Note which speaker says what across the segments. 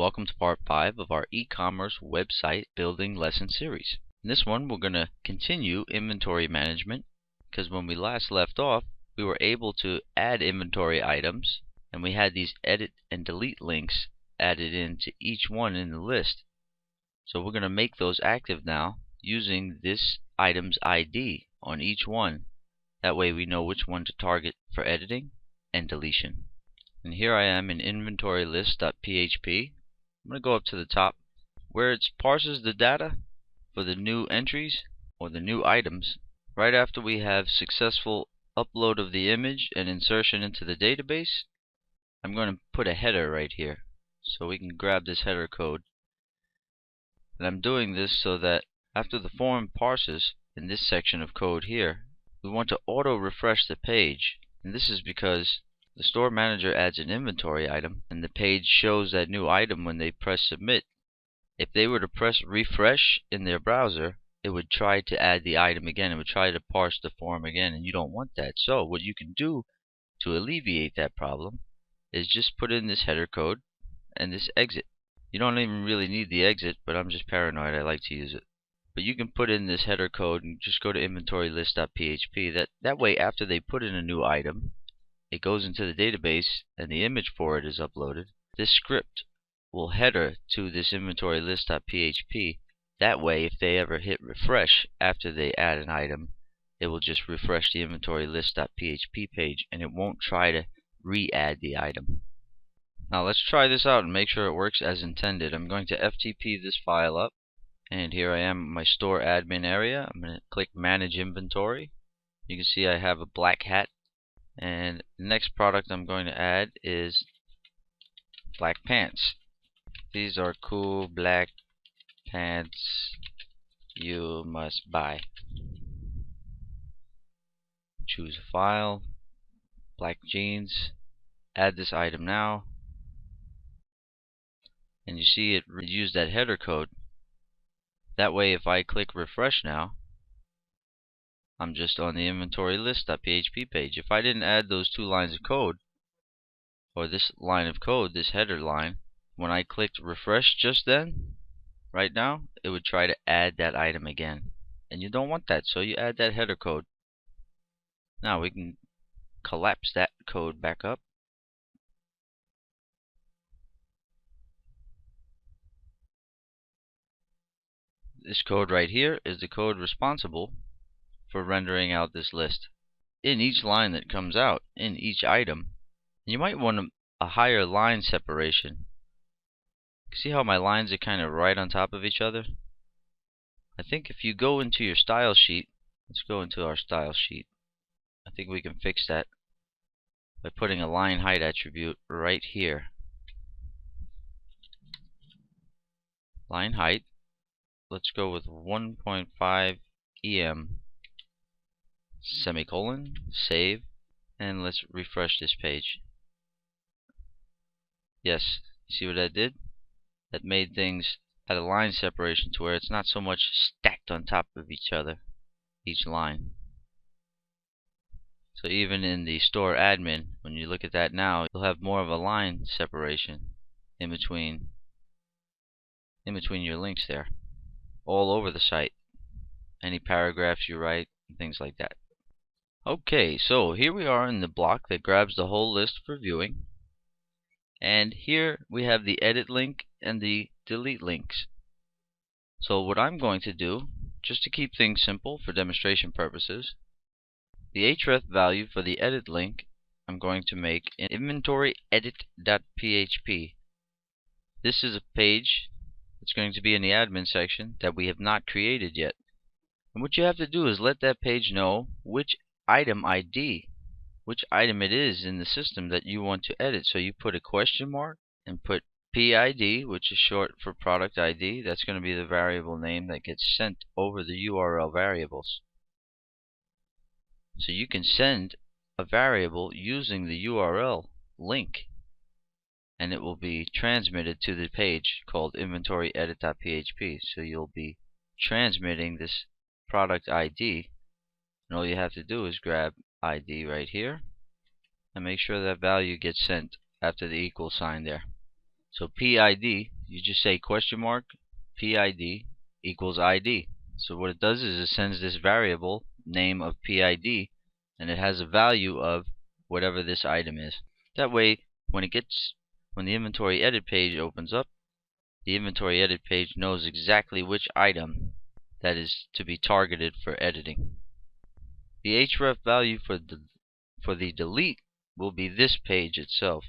Speaker 1: welcome to part 5 of our e-commerce website building lesson series. In this one we're going to continue inventory management, because when we last left off we were able to add inventory items and we had these edit and delete links added into each one in the list. So we're going to make those active now using this item's ID on each one. That way we know which one to target for editing and deletion. And here I am in inventory list.php. I'm going to go up to the top where it parses the data for the new entries or the new items. Right after we have successful upload of the image and insertion into the database, I'm going to put a header right here. So we can grab this header code. And I'm doing this so that after the form parses in this section of code here, we want to auto refresh the page. And this is because the store manager adds an inventory item and the page shows that new item when they press submit. If they were to press refresh in their browser, it would try to add the item again. It would try to parse the form again, and you don't want that. So what you can do to alleviate that problem is just put in this header code and this exit. You don't even really need the exit, but I'm just paranoid. I like to use it. But you can put in this header code and just go to inventory list.php. That way, after they put in a new item, it goes into the database and the image for it is uploaded. This script will header to this inventory list.php. That way, if they ever hit refresh after they add an item, it will just refresh the inventory list.php page and it won't try to re-add the item. Now let's try this out and make sure it works as intended. I'm going to FTP this file up, and here I am in my store admin area. I'm going to click manage inventory. You can see I have a black hat. And the next product I'm going to add is black pants. These are cool black pants you must buy. Choose a file, black jeans, add this item now. And you see it used that header code. That way if I click refresh now, I'm just on the inventory list.php page. If I didn't add those two lines of code, or this line of code, this header line, when I clicked refresh just then, right now, it would try to add that item again. And you don't want that, so you add that header code. Now we can collapse that code back up. This code right here is the code responsible for rendering out this list. In each line that comes out, in each item, you might want a higher line separation. See how my lines are kind of right on top of each other? I think if you go into your style sheet, let's go into our style sheet. I think we can fix that by putting a line height attribute right here. Line height, let's go with 1.5 EM. Semicolon, save, and let's refresh this page. Yes, you see what that did? That made things at a line separation to where it's not so much stacked on top of each other, each line. So even in the store admin, when you look at that now, you'll have more of a line separation in between your links there, all over the site. Any paragraphs you write, and things like that. Okay, so here we are in the block that grabs the whole list for viewing. And here we have the edit link and the delete links. So what I'm going to do, just to keep things simple for demonstration purposes, the href value for the edit link I'm going to make in inventory edit.php. This is a page that's going to be in the admin section that we have not created yet. And what you have to do is let that page know which item ID, which item it is in the system that you want to edit. So you put a question mark and put PID, which is short for product ID. That's going to be the variable name that gets sent over the URL variables. So you can send a variable using the URL link and it will be transmitted to the page called inventory edit.php. So you'll be transmitting this product ID. And all you have to do is grab ID right here and make sure that value gets sent after the equal sign there. So PID you just say question mark PID equals ID. So what it does is it sends this variable name of PID, and it has a value of whatever this item is. That way, when the inventory edit page opens up, the inventory edit page knows exactly which item that is to be targeted for editing. The href value for the delete will be this page itself,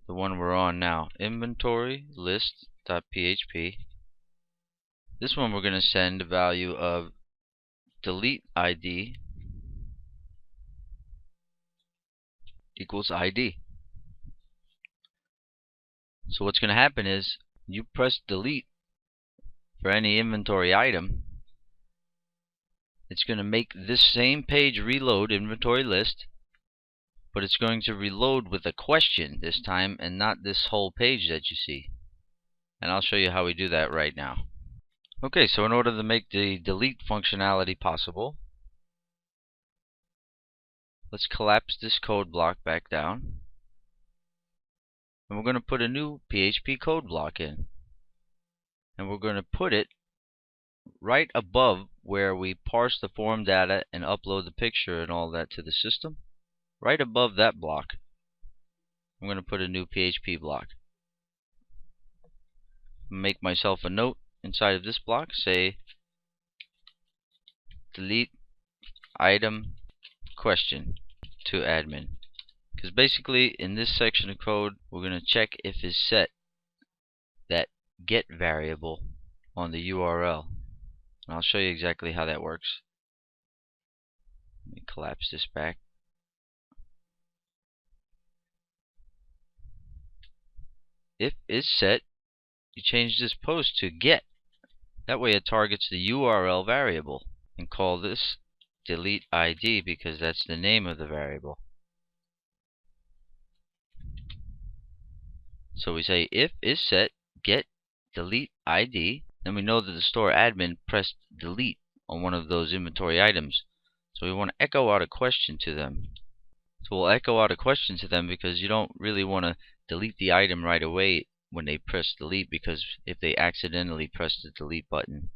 Speaker 1: the one we're on now, inventory list.php. This one we're going to send a value of delete ID equals ID. So what's going to happen is you press delete for any inventory item, it's going to make this same page reload inventory list, but it's going to reload with a question this time and not this whole page that you see. And I'll show you how we do that right now. Okay, so in order to make the delete functionality possible, let's collapse this code block back down. And we're going to put a new PHP code block in. And we're going to put it right above where we parse the form data and upload the picture and all that to the system. Right above that block, I'm going to put a new PHP block. Make myself a note inside of this block, say delete item question to admin. Because basically in this section of code, we're going to check if is set that get variable on the URL. And I'll show you exactly how that works. Let me collapse this back. If is set, you change this post to get. That way it targets the URL variable, and call this delete ID because that's the name of the variable. So we say if is set get delete ID, then we know that the store admin pressed delete on one of those inventory items. So we want to echo out a question to them. So we'll echo out a question to them because you don't really want to delete the item right away when they press delete, because if they accidentally press the delete button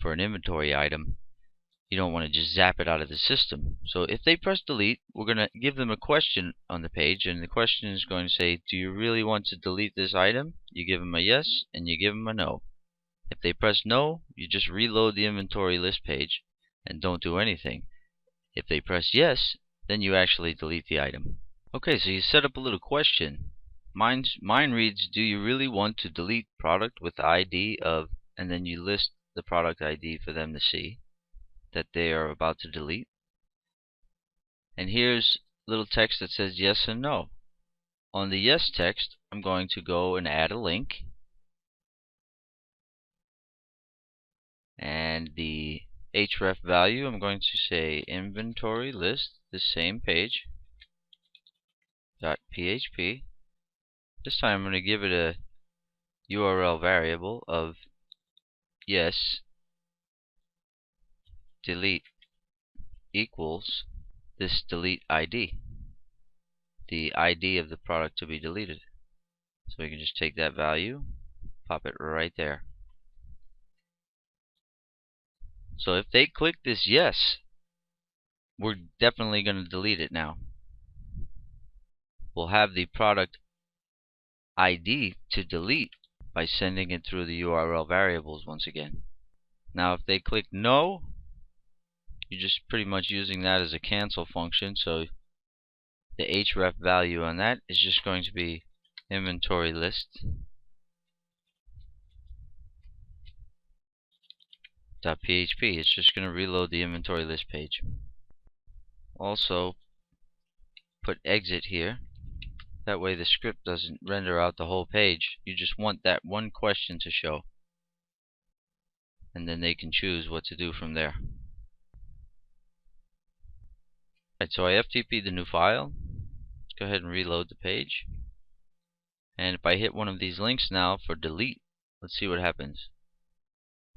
Speaker 1: for an inventory item, you don't want to just zap it out of the system. So if they press delete, we're going to give them a question on the page, and the question is going to say, do you really want to delete this item? You give them a yes and you give them a no. If they press no, you just reload the inventory list page and don't do anything. If they press yes, then you actually delete the item. Okay, so you set up a little question. Mine reads, do you really want to delete product with ID of, and then you list the product ID for them to see that they are about to delete. And here's little text that says yes and no. On the yes text, I'm going to go and add a link. And the href value, I'm going to say inventory list, the same page, .php. This time I'm going to give it a URL variable of yes delete equals this delete ID, the ID of the product to be deleted. So we can just take that value, pop it right there. So if they click this yes, we're definitely going to delete it now. We'll have the product ID to delete by sending it through the URL variables once again. Now if they click no, you're just pretty much using that as a cancel function, so the href value on that is just going to be inventory list .php. It's just going to reload the inventory list page. Also put exit here. That way the script doesn't render out the whole page. You just want that one question to show, and then they can choose what to do from there. Alright, so I FTP'd the new file. Let's go ahead and reload the page. And if I hit one of these links now for delete, let's see what happens.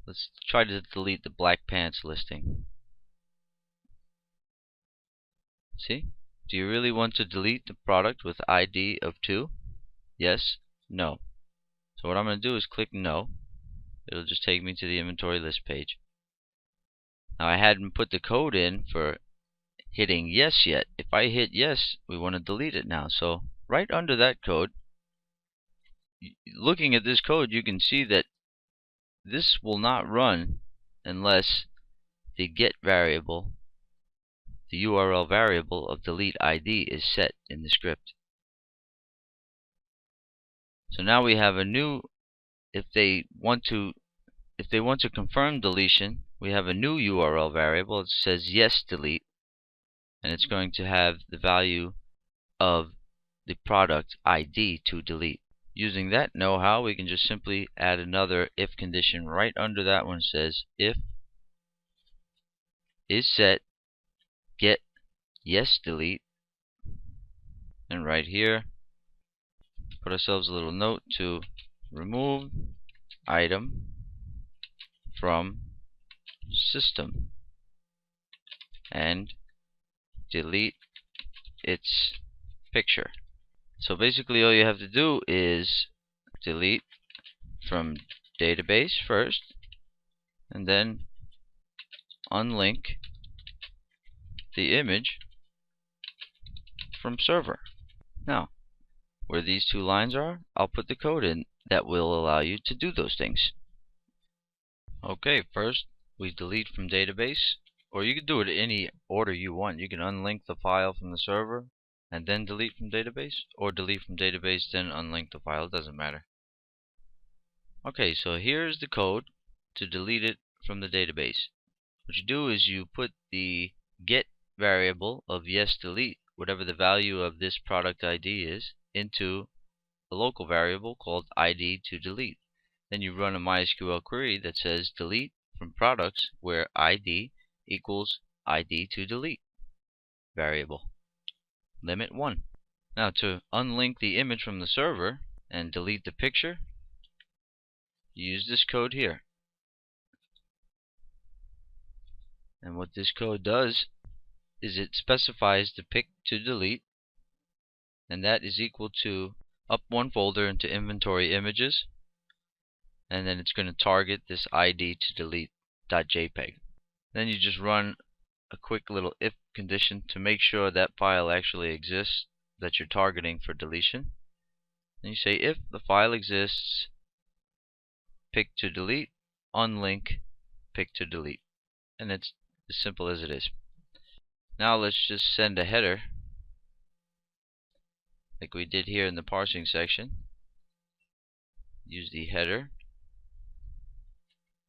Speaker 1: Let's try to delete the black pants listing. See? Do you really want to delete the product with ID of 2? Yes? No. So what I'm going to do is click no. It'll just take me to the inventory list page. Now I hadn't put the code in for hitting yes yet. If I hit yes, we want to delete it now. So right under that code, looking at this code, you can see that this will not run unless the get variable, the URL variable of delete ID, is set in the script. So now we have a new, if they want to confirm deletion, we have a new URL variable. It says yes delete, and it's going to have the value of the product ID to delete. Using that know-how, we can just simply add another if condition right under that one. Says if is set get yes delete, and right here put ourselves a little note to remove item from system and delete its picture. So basically all you have to do is delete from database first, and then unlink the image from server. Now, where these two lines are, I'll put the code in that will allow you to do those things. Okay, first we delete from database, or you can do it in any order you want. You can unlink the file from the server and then delete from database, or delete from database then unlink the file. It doesn't matter. Okay, so here's the code to delete it from the database. What you do is you put the get variable of yes delete, whatever the value of this product ID is, into a local variable called ID to delete. Then you run a MySQL query that says delete from products where ID equals ID to delete variable, limit 1. Now to unlink the image from the server and delete the picture, use this code here. And what this code does is it specifies the pic to delete, and that is equal to up one folder into inventory images, and then it's going to target this ID to delete.jpg. Then you just run a quick little if condition to make sure that file actually exists that you're targeting for deletion. And you say if the file exists, pic to delete, unlink pic to delete. And it's as simple as it is. Now let's just send a header like we did here in the parsing section. Use the header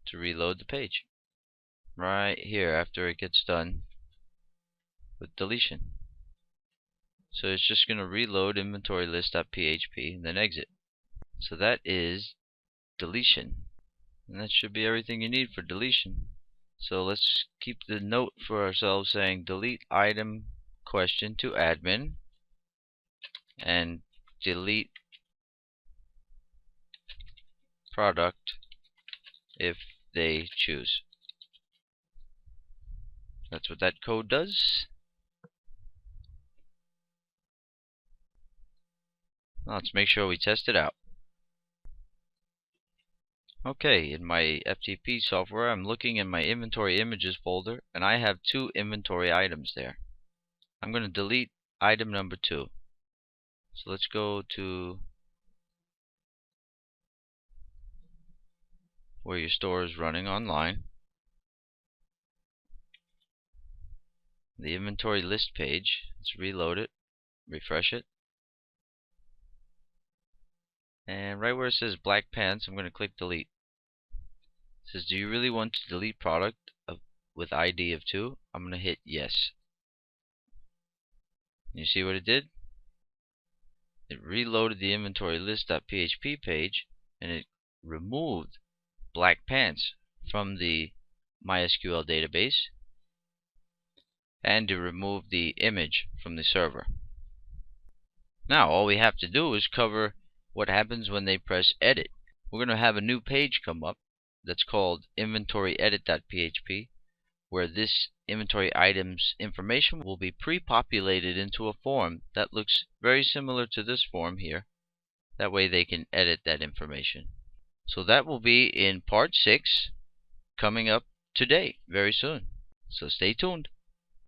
Speaker 1: to reload the page right here after it gets done with deletion. So it's just going to reload inventory list.php and then exit. So that is deletion, and that should be everything you need for deletion. So let's keep the note for ourselves saying delete item question to admin and delete product if they choose. That's what that code does. Now let's make sure we test it out. Okay, in my FTP software, I'm looking in my inventory images folder, and I have 2 inventory items there. I'm going to delete item number 2. So let's go to where your store is running online, the inventory list page. Let's reload it, refresh it, and right where it says black pants, I'm going to click delete. It says, do you really want to delete product with ID of 2? I'm going to hit yes. You see what it did? It reloaded the inventory list.php page, and it removed black pants from the MySQL database, and to remove the image from the server. Now all we have to do is cover what happens when they press edit. We're going to have a new page come up that's called inventory edit.php, where this inventory items information will be pre-populated into a form that looks very similar to this form here. That way they can edit that information. So that will be in part 6 coming up today very soon. So stay tuned.